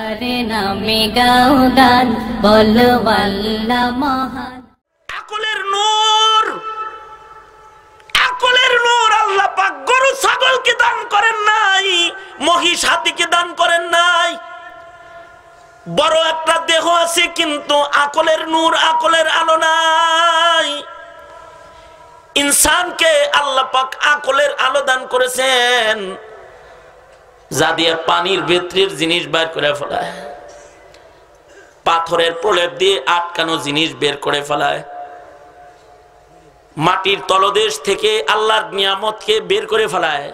তার নামে গাও গান বলো আল্লাহ মহান। আকলের নূর, আকলের নূর আল্লাহ পাক গরু ছাগলকে দান করেন নাই, মহিষ হাতিকে দান করেন নাই। বড় একটা দেহ আছে কিন্তু আকলের নূর, আকলের আলো নাই। ইনসানকে আল্লাহ পাক আকলের আলো দান করেছেন, যা দিয়ে পানির ভেতরের জিনিস বের করে ফেলায়, পাথরের প্রলেপ দিয়ে আটকানো জিনিস বের করে ফেলায়, মাটির তলদেশ থেকে আল্লাহর নিয়ামতকে বের করে ফেলায়।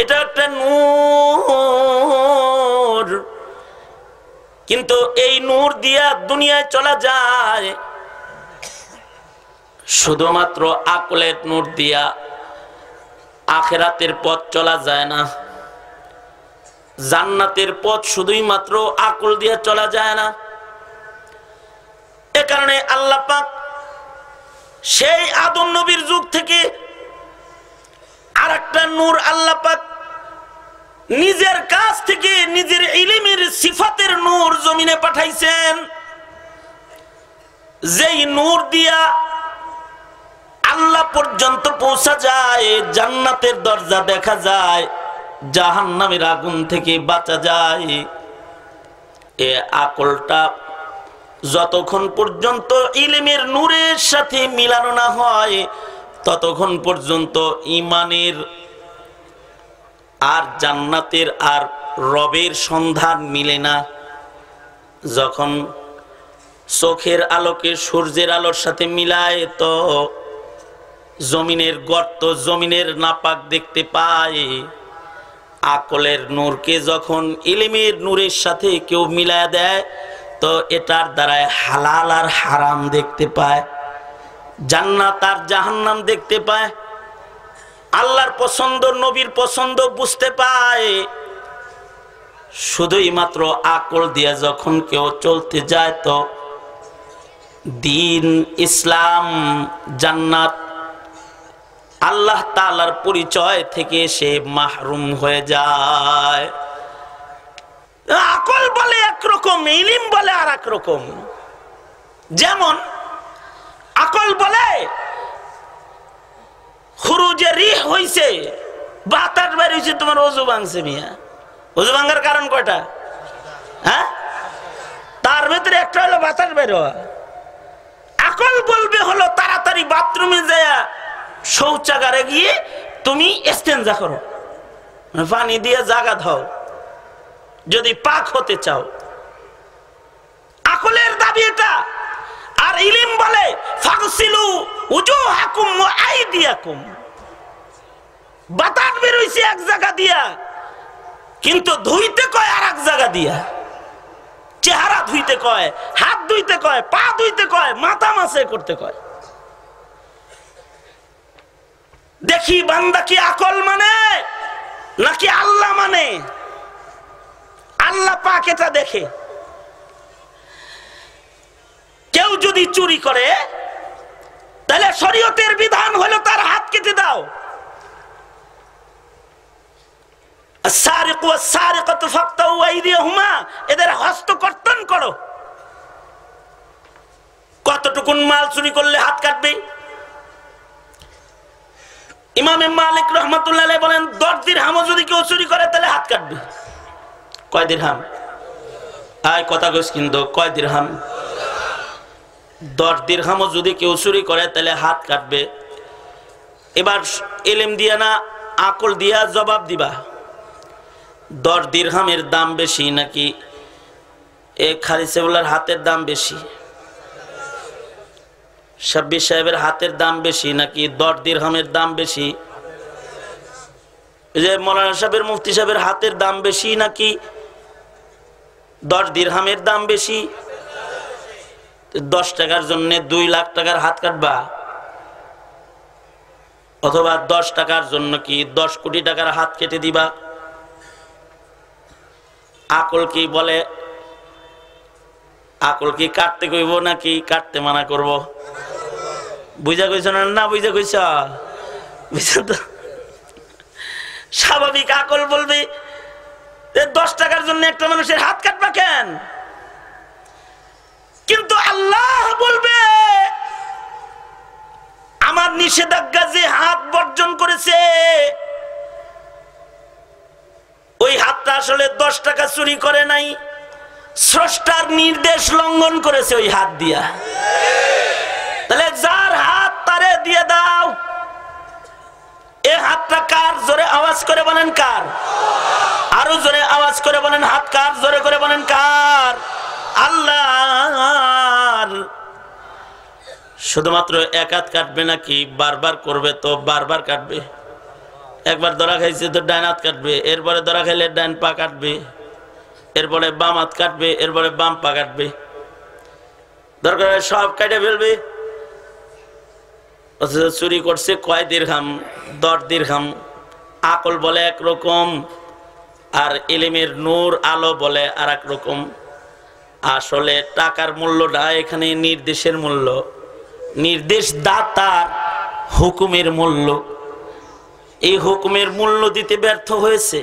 এটা একটা নূর, কিন্তু এই নূর দিয়া দুনিয়ায় চলা যায় শুধুমাত্র আকলের নূর দিয়া। আখিরাতের পথ চলা যায় না, জান্নাতের পথ শুধুই মাত্র আকল দিয়ে চলা যায় না। এ কারণে আল্লাহ পাক সেই আদম নবীর যুগ থেকে আরেকটা নূর আল্লাহ পাক নিজের কাছ থেকে, নিজের ইলমের সিফাতের নূর জমিনে পাঠাইছেন, যেই নূর দিয়া আল্লাহ পর্যন্ত পৌঁছা যায়, জান্নাতের দরজা দেখা যায়, জাহান্নামের আগুন থেকে বাঁচা যায়। এ আকলটা যতক্ষণ পর্যন্ত ইলমের নূরের সাথে মিলানো না হয় ততক্ষণ পর্যন্ত ঈমানের আর জান্নাতের আর রবের সন্ধান মিলে না। যখন চোখের আলোকে সূর্যের আলোর সাথে মিলায় তো জমিনের গর্ত, জমিনের নাপাক দেখতে পায়। আকলের নূরকে যখন ইলমের নূরের সাথে কেউ মিলায় দেয় তো এটার দ্বারায় হালাল আর হারাম দেখতে পায়, জান্নাত আর জাহান্নাম দেখতে পায়, আল্লাহর পছন্দ নবীর পছন্দ বুঝতে পায়। শুধুই মাত্র আকল দিয়ে যখন কেউ চলতে যায় তো দ্বীন, ইসলাম, জান্নাত, আল্লাহ তাআলার পরিচয় থেকে সে মাহরুম হয়ে যায়। আকল বলে একরকম, ইলম বলে আর এক রকম। যেমন আকল বলে খুরুজে রিহ হইছে, বাতাস বের হইছে, তোমার ওযু ভাঙছে। মিয়া ওযু ভাঙার কারণ কয়টা? হ্যাঁ, তার ভিতরে একটা হলো বাতাস বের হওয়া। আকল বলবে হলো তাড়াতাড়ি বাথরুমে যায় শৌচাগারে গিয়ে তুমি ইস্তেনজা করো, পানি দিয়ে জাগা দাও যদি পাক হতে চাও। আকলের দাবি এটা। আর ইলম বলে ফাগসিলু উজুহাকুম ওয়া আইদিয়াকুম, বাতাস বের হইছে এক জায়গা দিয়া কিন্তু ধুইতে কয় আর এক জায়গা দিয়া। চেহারা ধুইতে কয়, হাত ধুইতে কয়, পা ধুইতে কয়, মাথা মাসে করতে কয়। দেখি বান্দা কি আকল মানে নাকি আল্লাহ মানে? আল্লাহ পাক এটা দেখে। কেউ যদি চুরি করে তাহলে শরীয়তের বিধান হলো তার হাত কেটে দাও। আস-সারিকু ওয়াস-সারিকাতু ফাকতাউ আইদিয়াহুমা, এদের হস্ত কর্তন করো। কতটুকুন মাল চুরি করলে হাত কাটবে? ইমাম মালিক রাহমাতুল্লাহ আলাইহি বলেন 10 দিরহামও যদি কেউ চুরি করে তাহলে হাত কাটবে। কয় দিরহাম? আয় কথা কইস কিন্তু কয় দিরহাম? 10 দিরহামও যদি কেউ চুরি করে তাহলে হাত কাটবে। এবার ইলম দিয়া না আকল দিয়া জবাব দিবা। 10 দিরহামের দাম বেশি নাকি এই খালিসেউল্লাহর হাতের দাম বেশি? শাব্বির সাহেবের হাতের দাম বেশি নাকি 10 দিরহামের দাম বেশি? এই যে মৌলানা সাহেবের, মুফতি সাহেবের হাতের দাম বেশি নাকি 10 দিরহামের দাম বেশি? 10 টাকার জন্য 2 লাখ টাকার হাত কাটবা, অথবা 10 টাকার জন্য কি 10 কোটি টাকার হাত কেটে দিবা? আকল কি বলে? আকল কি কাটতে কইব নাকি কাটতে মানা করব? বুঝা কইছ না? না বুঝা কইছ? বুঝছ তো? স্বাভাবিক আকল বলবে 10 টাকার জন্য একটা মানুষের হাত কাটবা কেন? কিন্তু আল্লাহ বলবে আমার নিষেধাজ্ঞা যে হাত বর্জন করেছে ওই হাতটা আসলে 10 টাকা চুরি করে নাই, স্রষ্টার নির্দেশ লঙ্ঘন করেছে ওই হাত দিয়া। তাহলে যার হাত তারে দিয়ে দাও। এই হাতটা কার? জোরে আওয়াজ করে বলেন কার? আরো জোরে আওয়াজ করে বলেন হাত কার? জোরে করে বলেন কার? আল্লাহর। শুধুমাত্র এক হাত কাটবে নাকি বারবার করবে? তো বারবার কাটবে। একবার ধরা খাইছে তো ডান হাত কাটবে, এরপরে ধরা খাইলে ডান পা কাটবে, এরপরে বাম হাত কাটবে, এরপরে বাম পা কাটবে, দরকার সব কাটে ফেলবে। চুরি করছে কয় দিরহাম? 10 দিরহাম। আকল বলে একরকম, আর ইলমের নূর আলো বলে আর এক রকম। আসলে টাকার মূল্যটা এখানে নির্দেশের মূল্য, নির্দেশ দাতার হুকুমের মূল্য। এই হুকুমের মূল্য দিতে ব্যর্থ হয়েছে।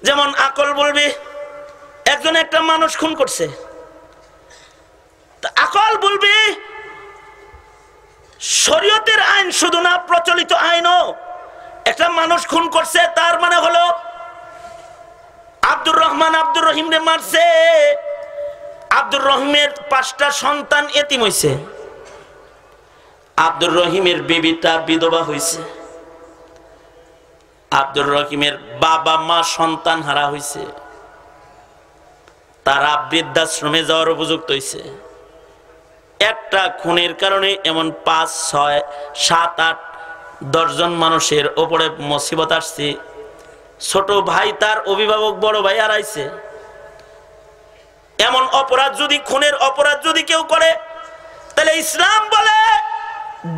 যেমন আকল বলবে একজন একটা মানুষ খুন করছে, আকল বলবে শরীয়তের আইন শুধু না, প্রচলিত আইনও একটা মানুষ খুন করছে তার মানে হলো আব্দুর রহমান আব্দুর রহিমরে মারছে, আব্দুর রহিমের 5টা সন্তান এতিম হইছে, আব্দুর রহিমের বিবিটা বিধবা হইছে, আব্দুর রহিমের বাবা মা সন্তান হারা হইছে, তারা বৃদ্ধাশ্রমে যাওয়ার উপযুক্ত হইছে। একটা খুনের কারণে এমন 5, 6, 7, 8, 10 জন মানুষের ওপরে মুসিবত আসছে। ছোট ভাই তার অভিভাবক বড় ভাই হারাইছে। এমন অপরাধ যদি, খুনের অপরাধ যদি কেউ করে, তাহলে ইসলাম বলে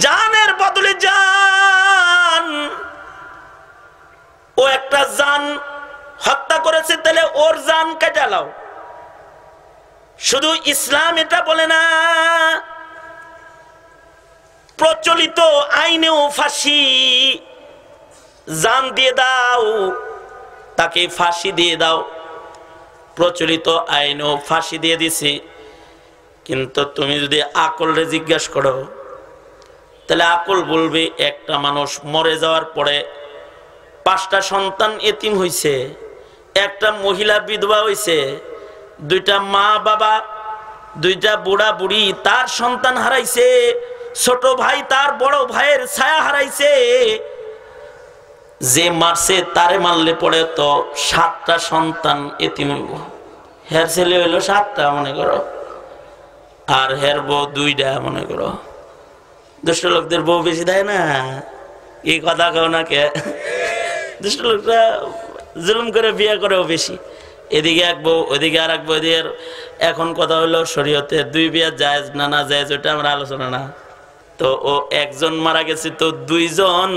জানের বদলে জান। ও একটা জান হত্যা করেছে, তাহলে ওর জান কেটে লাও। শুধু ইসলাম এটা বলে না, প্রচলিত আইনেও ফাঁসি। জান দিয়ে দাও, তাকে ফাঁসি দিয়ে দাও। প্রচলিত আইনেও ফাঁসি দিয়ে দিছি। কিন্তু তুমি যদি আকলরে জিজ্ঞাসা করো, তাহলে আকল বলবে একটা মানুষ মরে যাওয়ার পরে 5টা সন্তান এতিম হইছে, একটা মহিলা বিধবা হইছে, 2টা মা বাবা, 2টা বুড়া বুড়ি তার সন্তান হারাইছে, ছোট ভাই তার বড় ভাইয়ের ছায়া হারাইছে। যে মারছে তারে মারলে পড়ে তো 7টা সন্তান এতিম হইব। হের ছেলে হইলো 7টা মনে করো, আর হের বউ 2টা মনে করো। দুষ্ট লোকদের বউ বেশি দেয় না, এই কথা কেউ না কে? দুষ্ট লোকরা জুলুম করে বিয়ে করেও বেশি। এদিকে এক বউ, ওইদিকে আর এক বউ। এখন কথা হলো শরীয়তে 2 বিয়ে জায়েজ না না জায়েজ, ওইটা আমরা আলোচনা না। তো ও একজন মারা গেছে, তো 2 জন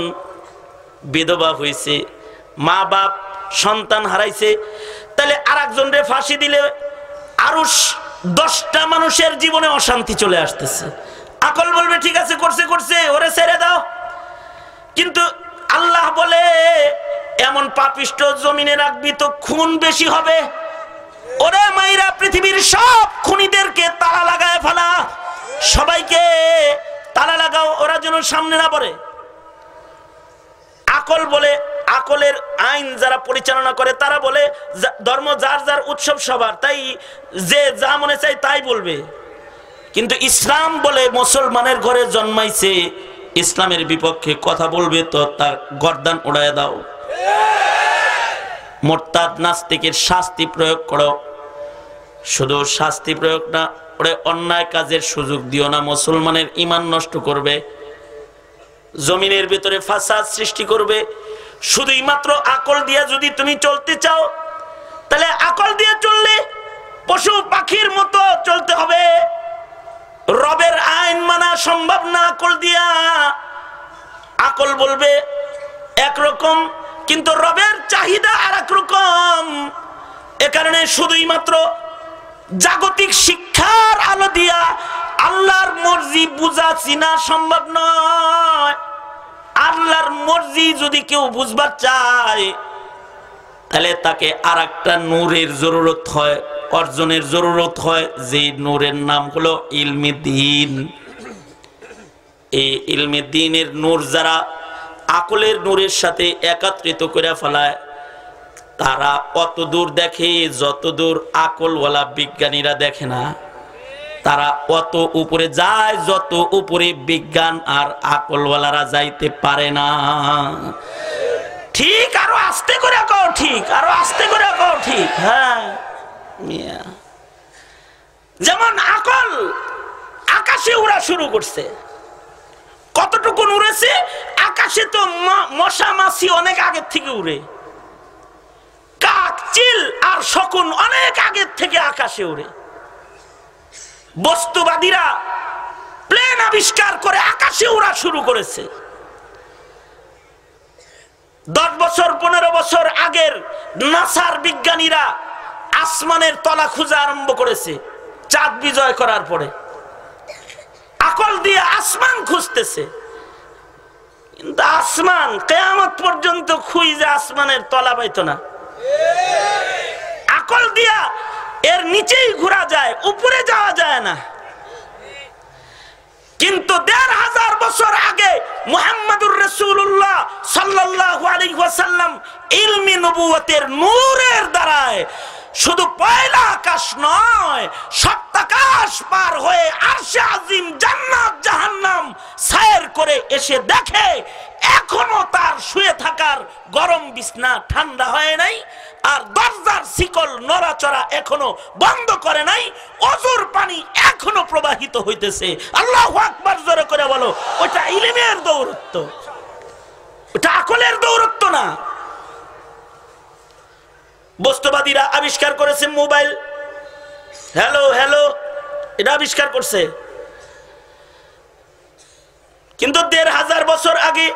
বিধবা হয়েছে, মা বাপ সন্তান হারাইছে। তাহলে আর একজনরে ফাঁসি দিলে আরো 10টা মানুষের জীবনে অশান্তি চলে আসতেছে। আকল বলবে ঠিক আছে, করছে করছে, ওরে ছেড়ে দাও। কিন্তু আল্লাহ বলে এমন পাপিষ্ট জমিনে রাখবি তো খুন বেশি হবে। ওরে মাইরা পৃথিবীর সব খুনিদেরকে তালা লাগায় ফেলা, সবাইকে তালা লাগাও, ওরা যেন সামনে না পড়ে। আকল বলে, আকলের আইন যারা পরিচালনা করে তারা বলে ধর্ম যার যার উৎসব সবার, তাই যে যা মনে চায় তাই বলবে। কিন্তু ইসলাম বলে মুসলমানের ঘরে জন্মাইছে, ইসলামের বিপক্ষে কথা বলবে তো তার গর্দান উড়ায় দাও। মুরতাদ নাস্তিকের শাস্তি প্রয়োগ করো। শুধু শাস্তি প্রয়োগ না, ওরে অন্যায় কাজের সুযোগ দিও না। মুসলমানের ঈমান নষ্ট করবে, জমিনের ভিতরে ফাসাদ সৃষ্টি করবে। শুধুই মাত্র আকল দিয়ে যদি তুমি চলতে চাও, তাহলে আকল দিয়ে চললে পশু পাখির মতো চলতে হবে। রবের আইন মানা সম্ভব না আকল দিয়া। আকল বলবে একরকম, কিন্তু রবের চাহিদা আর এক রকম। এ কারণে শুধুই মাত্র জাগতিক শিক্ষার আলো দিয়া আল্লাহর মর্জি বুঝা চিনা সম্ভব নয়। আল্লাহর মর্জি যদি কেউ বুঝবার চায়, তাহলে তাকে আর একটা নূরের জরুরত হয়, অর্জনের জরুরত হয়, যে নূরের নাম হলো ইলমে দ্বীন। এই ইলমে দ্বীনের নূর যারা আকলের নূরের সাথে একত্রিত করে ফেলায়, তারা অত দূর দেখে যত দূর আকলওয়ালা বিজ্ঞানীরা দেখে না। তারা অত উপরে যায় যত উপরে বিজ্ঞান আর আকলওয়ালারা যাইতে পারে না। ঠিক, আরো আস্তে করে কও ঠিক, আরো আস্তে করে কও ঠিক। হ্যাঁ, যেমন আকল আকাশে উড়া শুরু করছে, কতটুকু উড়েছে? আকাশে তো মশা মাছি অনেক আগের থেকে উড়ে, কাক চিল আর শকুন অনেক আগের থেকে আকাশে উড়ে। বস্তুবাদীরা প্লেন আবিষ্কার করে আকাশে উড়া শুরু করেছে। 10 বছর 15 বছর আগের নাসার বিজ্ঞানীরা আসমানের তলা খোঁজা আরম্ভ করেছে চাঁদ বিজয় করার পরে। আকল দিয়ে আসমান খুঁজতেছে, কিন্তু আসমান কিয়ামত পর্যন্ত খুঁজে আসমানের তলা পাইতো না। আকল দিয়া এর নিচেই ঘোরা যায়, উপরে যাওয়া যায় না। কিন্তু 1500 বছর আগে মুহাম্মদুর রাসূলুল্লাহ সাল্লাল্লাহু আলাইহি ওয়াসাল্লাম ইলমি নবুয়তের নূরের দ্বারায় শুধু পয়লা আকাশ নয়, সপ্তাকাশ পার হয়ে আরশে আজিম, জান্নাত, জাহান্নাম সৈর করে এসে দেখে এখনো তার শুয়ে থাকার গরম বিছনা ঠান্ডা হয় নাই, আর দরজার শিকল নড়াচড়া এখনো বন্ধ করে নাই, অজুর পানি এখনো প্রবাহিত হইতেছে। আল্লাহু আকবার জোরে করে বলো। ওটা ইলমের দৌরত্ব, ওটা আকলের দৌরত্ব না। বস্তুবাদীরা আবিষ্কার করেছে মোবাইল, হ্যালো হ্যালো, এটা আবিষ্কার করছে। কিন্তু 1500 বছর আগে